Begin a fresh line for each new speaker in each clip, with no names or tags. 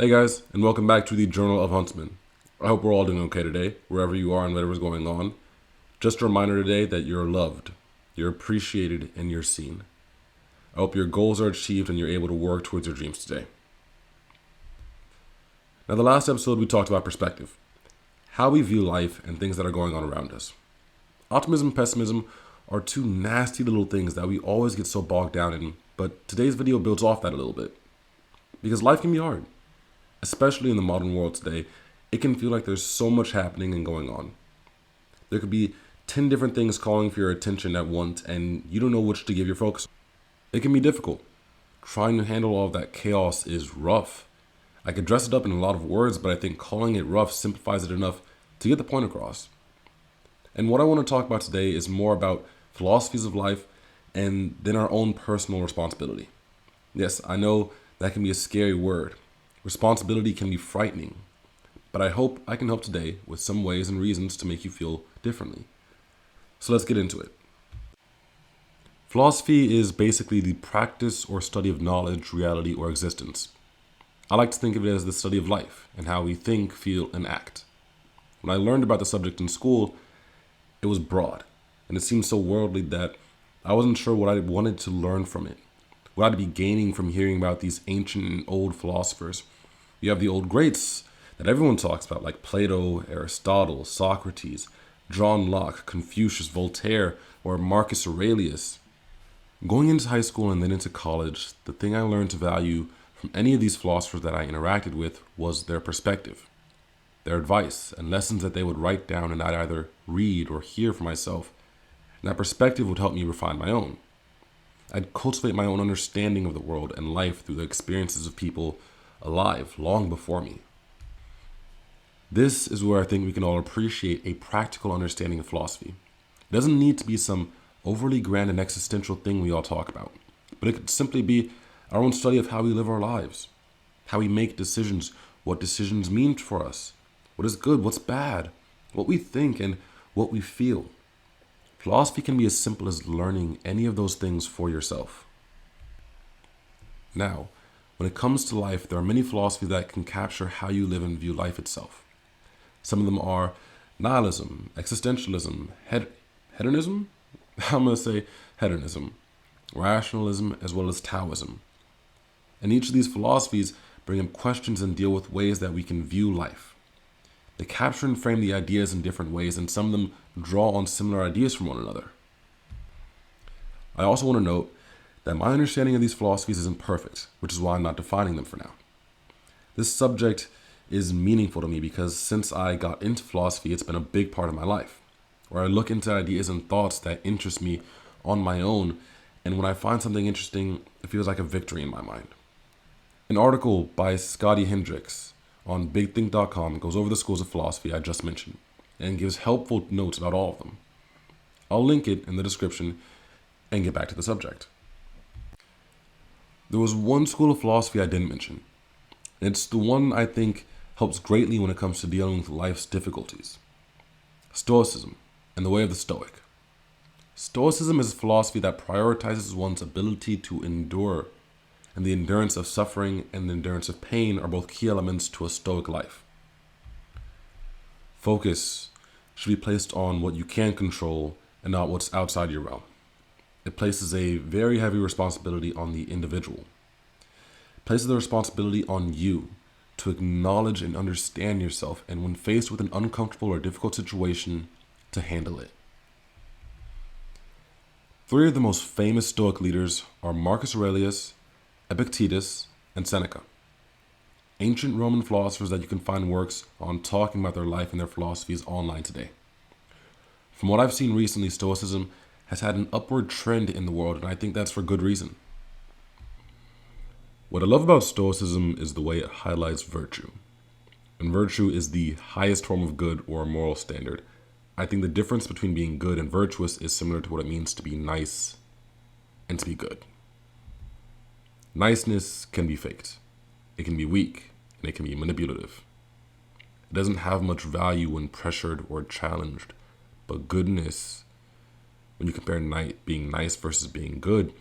Hey guys, and welcome back to the Journal of Huntsman. I hope we're all doing okay today, wherever you are and whatever's going on. Just a reminder today that you're loved, you're appreciated, and you're seen. I hope your goals are achieved and you're able to work towards your dreams today. Now, the last episode we talked about perspective, how we view life and things that are going on around us. Optimism and pessimism are two nasty little things that we always get so bogged down in, but today's video builds off that a little bit. Because life can be hard. Especially in the modern world today, it can feel like there's so much happening and going on. There could be 10 different things calling for your attention at once and you don't know which to give your focus. It can be difficult. Trying to handle all of that chaos is rough. I could dress it up in a lot of words, but I think calling it rough simplifies it enough to get the point across. And what I want to talk about today is more about philosophies of life and then our own personal responsibility. Yes, I know that can be a scary word. Responsibility can be frightening, but I hope I can help today with some ways and reasons to make you feel differently. So let's get into it. Philosophy is basically the practice or study of knowledge, reality, or existence. I like to think of it as the study of life and how we think, feel, and act. When I learned about the subject in school, it was broad, and it seemed so worldly that I wasn't sure what I wanted to learn from it. What I'd be gaining from hearing about these ancient and old philosophers. You have the old greats that everyone talks about, like Plato, Aristotle, Socrates, John Locke, Confucius, Voltaire, or Marcus Aurelius. Going into high school and then into college, the thing I learned to value from any of these philosophers that I interacted with was their perspective, their advice, and lessons that they would write down and I'd either read or hear for myself. And that perspective would help me refine my own. I'd cultivate my own understanding of the world and life through the experiences of people alive long before me. This is where I think we can all appreciate a practical understanding of philosophy. It doesn't need to be some overly grand and existential thing we all talk about, but it could simply be our own study of how we live our lives, how we make decisions, what decisions mean for us, what is good, what's bad, what we think, and what we feel. Philosophy can be as simple as learning any of those things for yourself. Now, when it comes to life, there are many philosophies that can capture how you live and view life itself. Some of them are nihilism, existentialism, hedonism? I'm going to say hedonism, rationalism, as well as Taoism. And each of these philosophies bring up questions and deal with ways that we can view life. They capture and frame the ideas in different ways, and some of them draw on similar ideas from one another. I also want to note that my understanding of these philosophies isn't perfect, which is why I'm not defining them for now. This subject is meaningful to me because since I got into philosophy, it's been a big part of my life, where I look into ideas and thoughts that interest me on my own, and when I find something interesting, it feels like a victory in my mind. An article by Scotty Hendricks on bigthink.com goes over the schools of philosophy I just mentioned and gives helpful notes about all of them. I'll link it in the description and get back to the subject. There was one school of philosophy I didn't mention. It's the one I think helps greatly when it comes to dealing with life's difficulties. Stoicism and the way of the Stoic. Stoicism is a philosophy that prioritizes one's ability to endure, and the endurance of suffering and the endurance of pain are both key elements to a Stoic life. Focus should be placed on what you can control and not what's outside your realm. It places a very heavy responsibility on the individual. It places the responsibility on you to acknowledge and understand yourself, and when faced with an uncomfortable or difficult situation, to handle it. Three of the most famous Stoic leaders are Marcus Aurelius, Epictetus, and Seneca. Ancient Roman philosophers that you can find works on talking about their life and their philosophies online today. From what I've seen recently, Stoicism has had an upward trend in the world, and I think that's for good reason. What I love about Stoicism is the way it highlights virtue. And virtue is the highest form of good or moral standard. I think the difference between being good and virtuous is similar to what it means to be nice and to be good. Niceness can be faked. It can be weak, and it can be manipulative. It doesn't have much value when pressured or challenged, but goodness, when you compare being nice versus being good,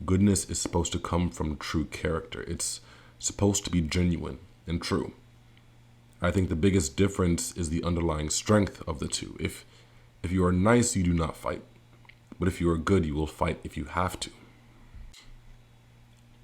goodness is supposed to come from true character. It's supposed to be genuine. and true. I think the biggest difference is the underlying strength of the two. If you are nice, you do not fight. But if you are good, you will fight if you have to.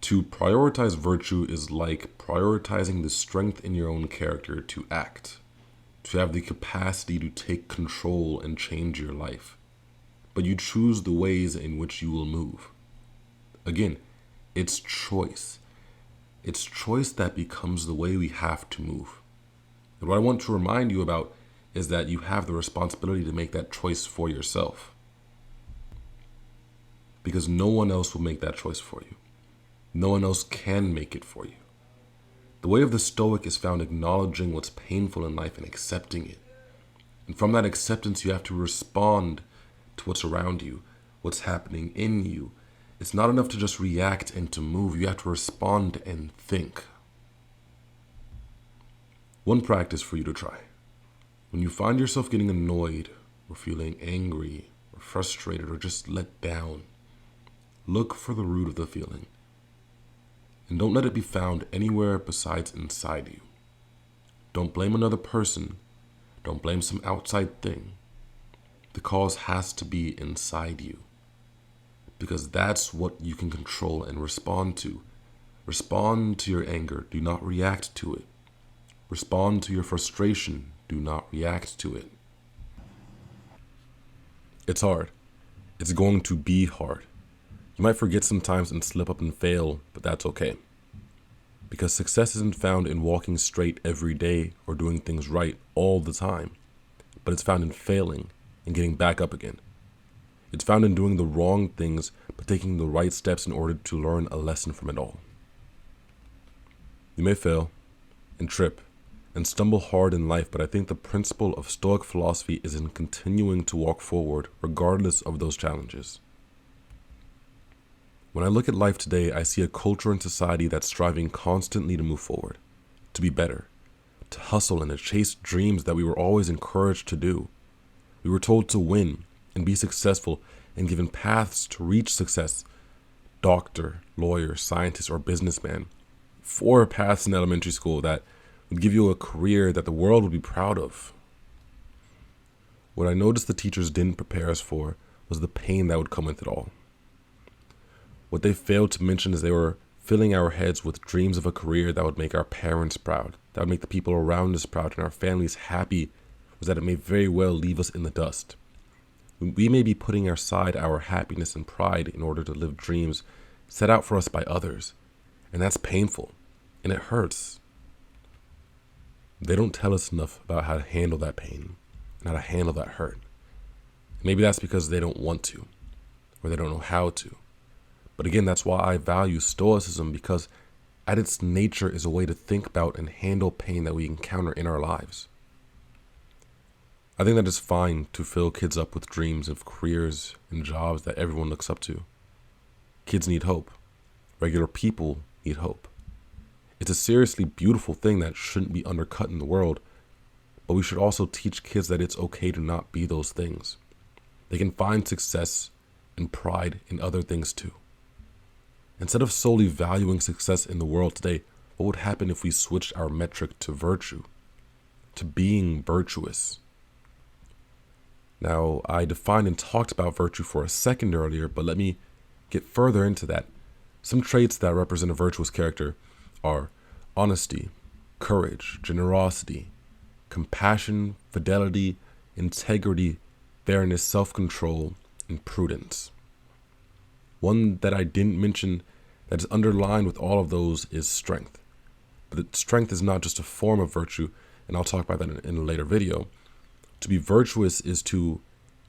To prioritize virtue is like prioritizing the strength in your own character to act, to have the capacity to take control and change your life. But you choose the ways in which you will move. Again, it's choice. It's choice that becomes the way we have to move. And what I want to remind you about is that you have the responsibility to make that choice for yourself. Because no one else will make that choice for you. No one else can make it for you. The way of the Stoic is found acknowledging what's painful in life and accepting it. And from that acceptance, you have to respond to what's around you, what's happening in you. It's not enough to just react and to move. You have to respond and think. One practice for you to try. When you find yourself getting annoyed or feeling angry or frustrated or just let down, look for the root of the feeling. And don't let it be found anywhere besides inside you. Don't blame another person. Don't blame some outside thing. The cause has to be inside you. Because that's what you can control and respond to. Respond to your anger. Do not react to it. Respond to your frustration. Do not react to it. It's hard. It's going to be hard. You might forget sometimes and slip up and fail, but that's okay. Because success isn't found in walking straight every day or doing things right all the time, but it's found in failing and getting back up again. It's found in doing the wrong things, but taking the right steps in order to learn a lesson from it all. You may fail and trip and stumble hard in life, but I think the principle of Stoic philosophy is in continuing to walk forward regardless of those challenges. When I look at life today, I see a culture and society that's striving constantly to move forward, to be better, to hustle and to chase dreams that we were always encouraged to do. We were told to win and be successful and given paths to reach success. Doctor, lawyer, scientist, or businessman. 4 paths in elementary school that would give you a career that the world would be proud of. What I noticed the teachers didn't prepare us for was the pain that would come with it all. What they failed to mention is they were filling our heads with dreams of a career that would make our parents proud, that would make the people around us proud and our families happy, was that it may very well leave us in the dust. We may be putting aside our happiness and pride in order to live dreams set out for us by others, and that's painful, and it hurts. They don't tell us enough about how to handle that pain and how to handle that hurt. Maybe that's because they don't want to, or they don't know how to. But again, that's why I value Stoicism, because at its nature is a way to think about and handle pain that we encounter in our lives. I think that it's fine to fill kids up with dreams of careers and jobs that everyone looks up to. Kids need hope. Regular people need hope. It's a seriously beautiful thing that shouldn't be undercut in the world, but we should also teach kids that it's okay to not be those things. They can find success and pride in other things too. Instead of solely valuing success in the world today, what would happen if we switched our metric to virtue, to being virtuous? Now, I defined and talked about virtue for a second earlier, but let me get further into that. Some traits that represent a virtuous character are honesty, courage, generosity, compassion, fidelity, integrity, fairness, self-control, and prudence. One that I didn't mention that is underlined with all of those is strength. But strength is not just a form of virtue, and I'll talk about that in a later video. To be virtuous is to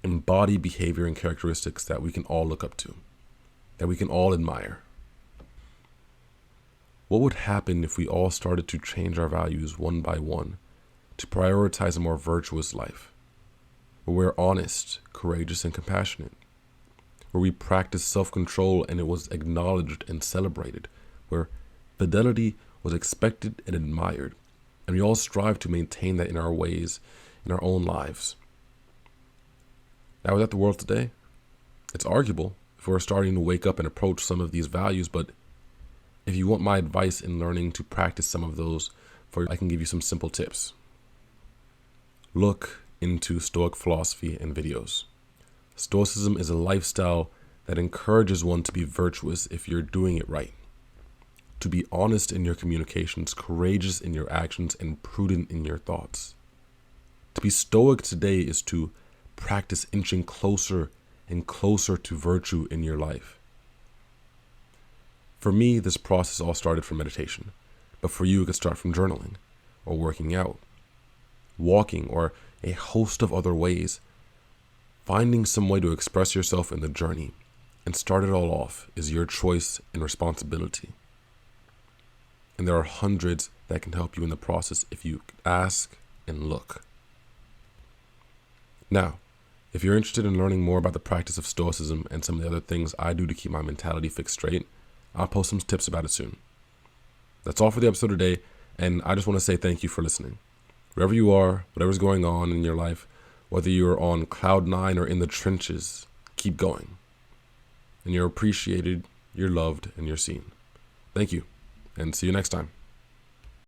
embody behavior and characteristics that we can all look up to, that we can all admire. What would happen if we all started to change our values one by one to prioritize a more virtuous life, where we're honest, courageous, and compassionate, where we practice self-control and it was acknowledged and celebrated, where fidelity was expected and admired, and we all strive to maintain that in our ways, in our own lives. Now, is that the world today? It's arguable if we're starting to wake up and approach some of these values, but if you want my advice in learning to practice some of those I can give you some simple tips. Look into Stoic philosophy and videos. Stoicism is a lifestyle that encourages one to be virtuous if you're doing it right, to be honest in your communications, courageous in your actions, and prudent in your thoughts. To be Stoic today is to practice inching closer and closer to virtue in your life. For me, this process all started from meditation, but for you, it could start from journaling or working out, walking, or a host of other ways. Finding some way to express yourself in the journey and start it all off is your choice and responsibility. And there are hundreds that can help you in the process if you ask and look. Now, if you're interested in learning more about the practice of Stoicism and some of the other things I do to keep my mentality fixed straight, I'll post some tips about it soon. That's all for the episode today, and I just want to say thank you for listening. Wherever you are, whatever's going on in your life, whether you're on cloud 9 or in the trenches, keep going. And you're appreciated, you're loved, and you're seen. Thank you, and see you next time.